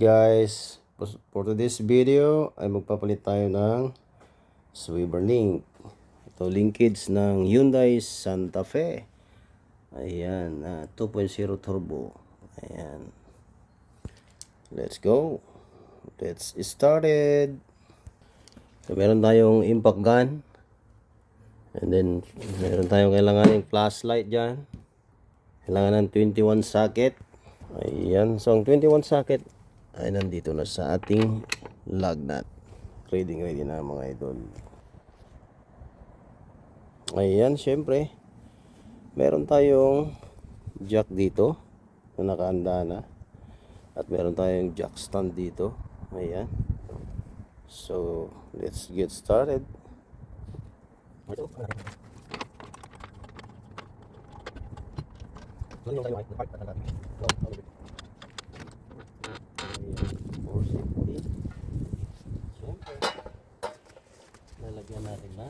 guys, for today's video ay magpapalit tayo ng swivel link. Ito linkage ng Hyundai Santa Fe. Ayan, 2.0 turbo. Ayan. Let's go. Let's started. So, meron tayong impact gun. And then meron tayong kailangan ng flashlight dyan. Kailangan ng 21 socket. Ayan, so ang 21 socket ay nandito na sa ating lug nut. Ready na mga idol. Ayan, syempre meron tayong jack dito na nakaanda na. At meron tayong jack stand dito. Ayan. So, let's get started. Lalagyan natin na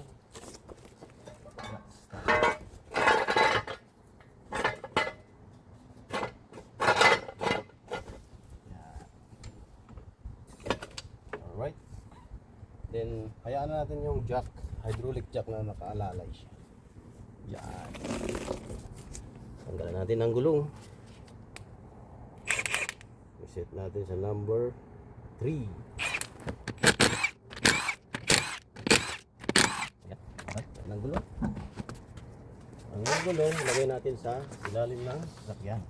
alright, then hayaan na natin yung jack, hydraulic jack na nakaalalay siya. Yan, tanggalan natin ang gulong, iset natin sa number 3. Ang gulong. Ang gulong, lagay natin sa ilalim ng sakyan.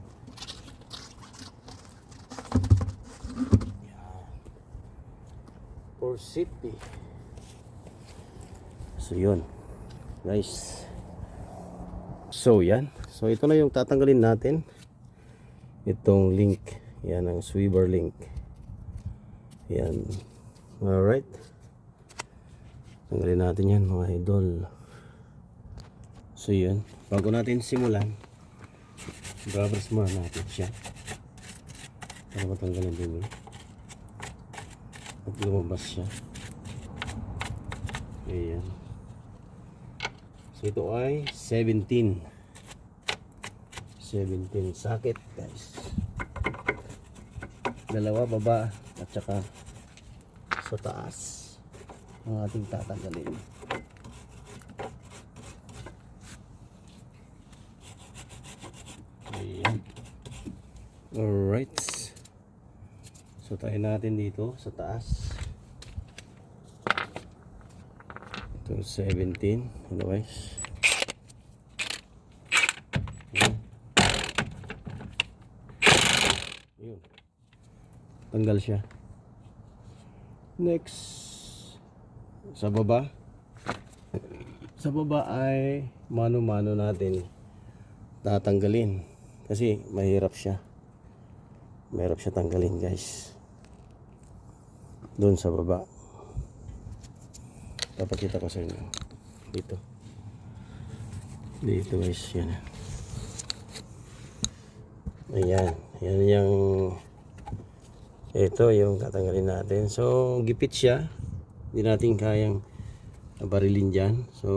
Yan. For safety. So, yun. Nice. So, yan. So, ito na yung tatanggalin natin. Itong link. Yan ang swivel link. Yan. Alright. Tanggalin natin yan mga idol. So yun, bago natin simulan, brothers muna natin siya para matanggalin din yun at lumabas siya. Ayan. So ito ay 17 socket guys, dalawa baba at saka sa taas ang ating tatanggalin. Ayan. Alright. So tayo natin dito sa taas. Ito 17. Otherwise. Ayan. Ayun. Tanggal siya. Next. Sa baba. Sa baba ay mano-mano natin tatanggalin. Kasi mahirap siya. Mahirap siya tanggalin guys. Doon sa baba. Papakita ko sa inyo. Dito. Dito guys. Yan. Ayan. Yan yung ito yung tatanggalin natin. So gipit siya. Hindi natin kayang barilin dyan. So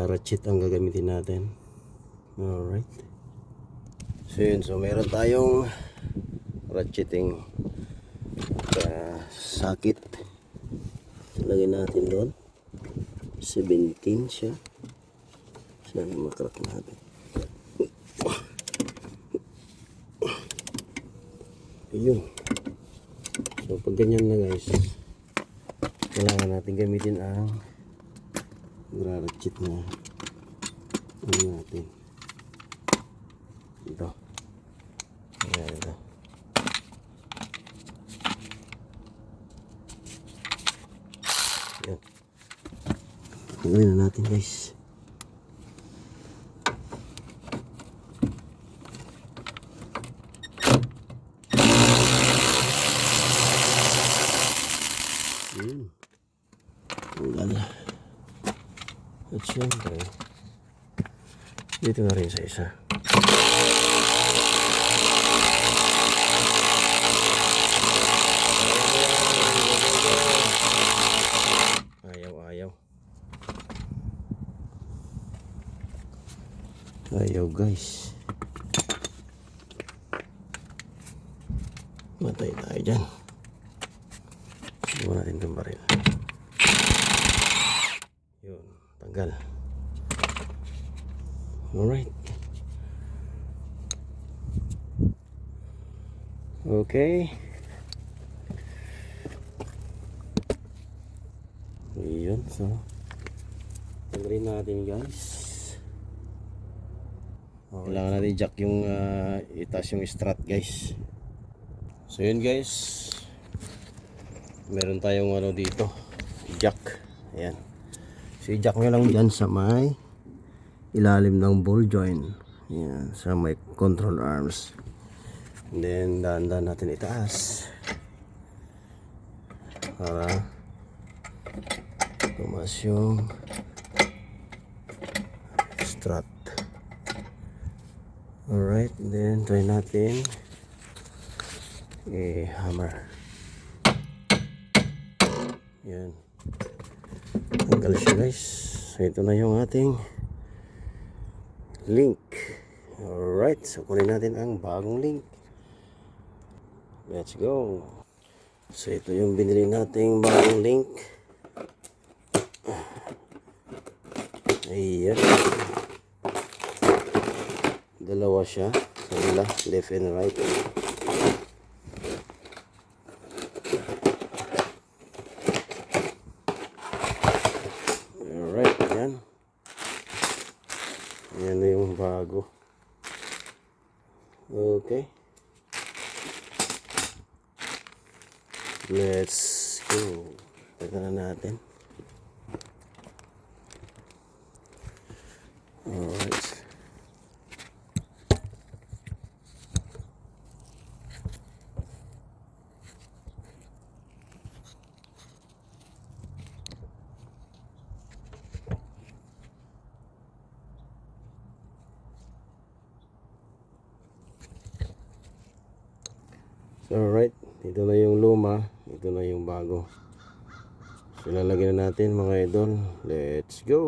ratchet ang gagamitin natin. Alright. So yun, so meron tayong ratcheting socket. Lagay natin doon 17 siya. Sana makrak natin. Ayun. So pag ganyan na guys, kailangan natin gamitin ang ratchet na ano natin ito. Ayan ito. Ayan. Tingnan na natin guys. Ayan. Tanggal. At syempre dito na rin sa isa. Ayaw guys. Matay tayo dyan. Iwan natin itong baril. Yun, tanggal. Alright. Okay. Yun, so tanggalin natin guys. Kailangan natin jack yung itaas yung strut guys. So yun guys, meron tayong ano dito, jack. Ayan. So i-jack nyo lang dyan sa may ilalim ng ball joint. Ayan, sa may control arms. And then dahan-dahan natin itaas para tumas yung strut. Alright, then try natin hammer. Yan, tanggal siya guys. So ito na yung ating link. Alright, so kunin natin ang bagong link. Let's go. So ito yung binili nating bagong link. Ayan, dalawa siya, left and right. Alright, yan. Yan na yung bago. Okay, let's go. Teka na natin. Alright. So alright, ito na yung luma, ito na yung bago. So ilalagay na natin mga idol. Let's go.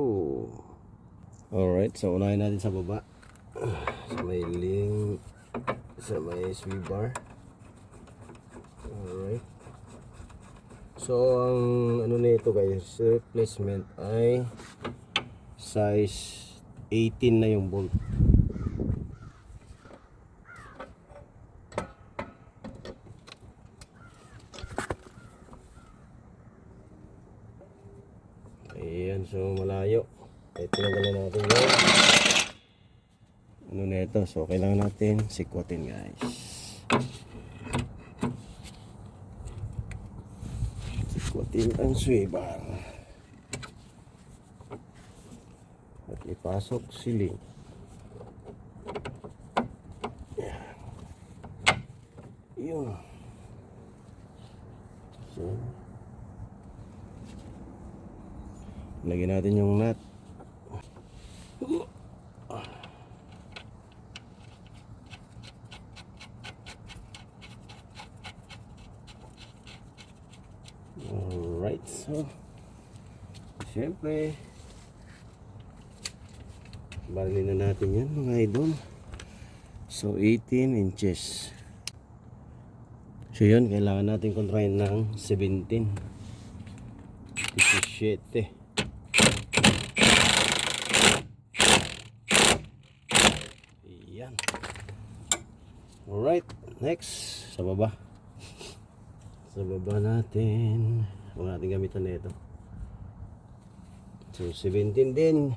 Alright, so unahin natin sa baba. Sa may link, sa may sweep bar. Alright. So ang ano nito guys, replacement ay size 18 na yung bolt. Ayan, so malayo. Ito na natin yung ano nito. So kailangan natin sikwatin guys. Sikwatin ang sway bar at ipasok si link. Ayan. Yun. So lagyan natin yung nut. Alright, so siyempre barilin na natin yan mga idol. So 18 inches. So yun, kailangan natin kontrahin ng 17, 17. Yan. Alright, next sa baba. Sa baba natin, huwag natin gamitan na ito. So 17 din.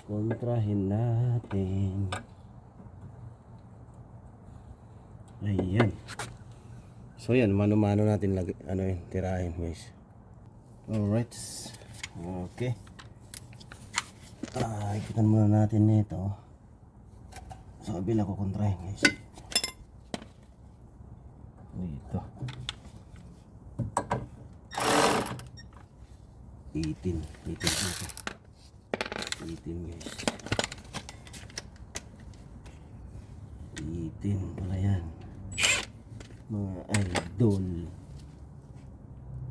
Kontrahin natin. Ayan. So yan, mano-mano natin tirahin guys. Alright. Okay. Ikitan muna natin nito. Sa kabila ko kontrahin guys. Dito 18 guys. 18 pala yan mga idol.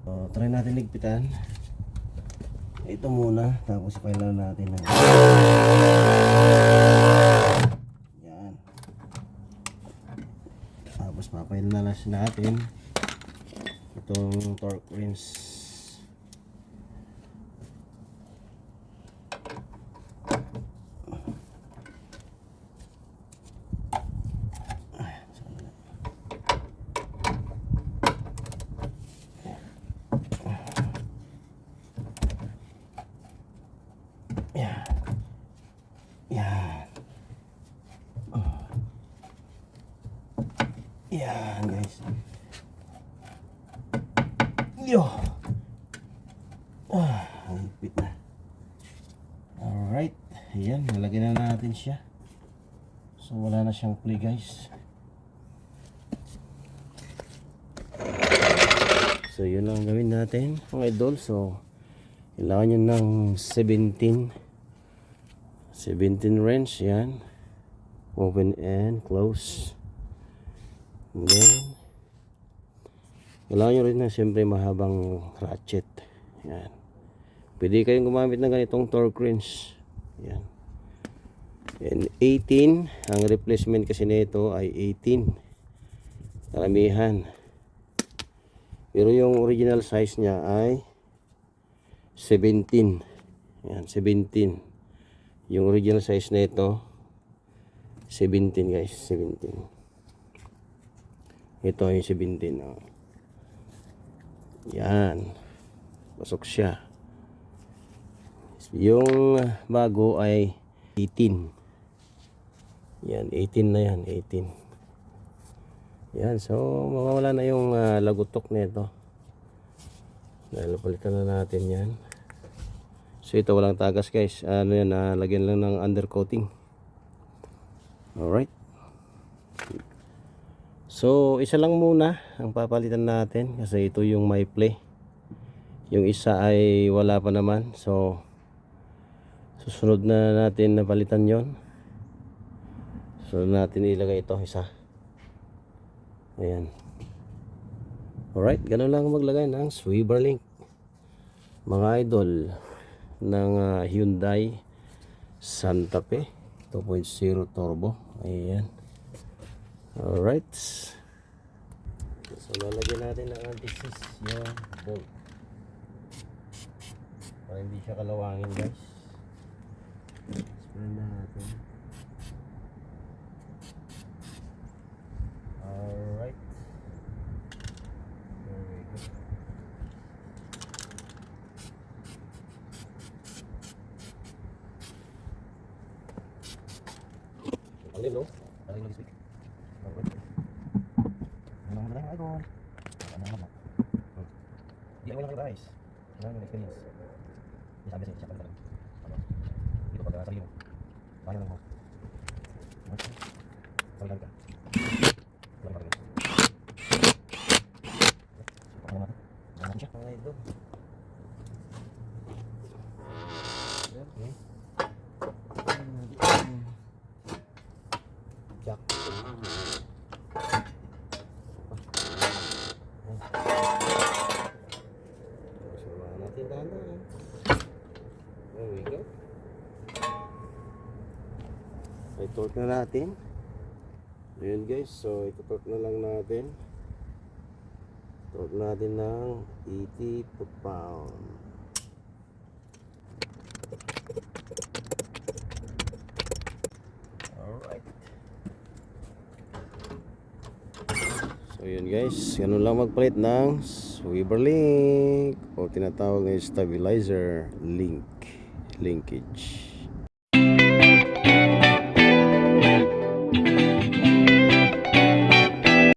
So, try natin ligpitan ito muna, tapos kailangan natin yan. adjust natin itong torque wrench. Yan. Yan. Yan guys. Yo. Higpit na. Alright. Ayan, nalagyan na natin siya. So wala na siyang play guys. So yun lang gawin natin mga idol. So kailangan nyo ng 17 wrench. Yan. Open and close. And then kailangan nyo rin na siyempre mahabang ratchet. Yan. Pwede kayong gumamit ng ganitong torque wrench. Yan. And 18. Ang replacement kasi nito ay 18. Karamihan. Pero yung original size niya ay 17. Yan, 17. Yung original size nito 17 guys, 17. Ito ay 17. Oh. Yan. Pasok siya. Yung bago ay 18. Yan, 18 na yan, 18. Yan, so mawawala na yung lagutok nito. Dahil palitan na natin yan. So ito walang tagas guys. Ano yan, lagyan lang ng undercoating. Alright. So isa lang muna ang papalitan natin kasi ito yung may play. Yung isa ay wala pa naman. So susunod na natin na palitan yon. Susunod natin ilagay ito isa. Ayan. Alright, ganun lang maglagay ng swivel link mga idol ng Hyundai Santa Fe 2.0 turbo. Ayan. Alright, so lalagyan natin ng anti-seize yung bolt para hindi siya kalawangin guys. Spray na natin. Alright, there we go. Alin no? Alin lagi speak. Ano na lang idol. Ano na. Di ako lang guys. Ano yung experience? Di sabi siya pala. Ano? Dito pag sa iyo. Kaya lang mo. Okay. Salan ka. Wala pa rin. Ano na? Ano siya? Mga idol. Okay. Jack. Natin dahan-dahan. There we go. Ay, torque na natin. Ayan guys, so ito-torque na lang natin. Torque natin ng 80 pound. Alright. So yun guys, ganun lang magpalit ng swivel link o tinatawag na stabilizer linkage.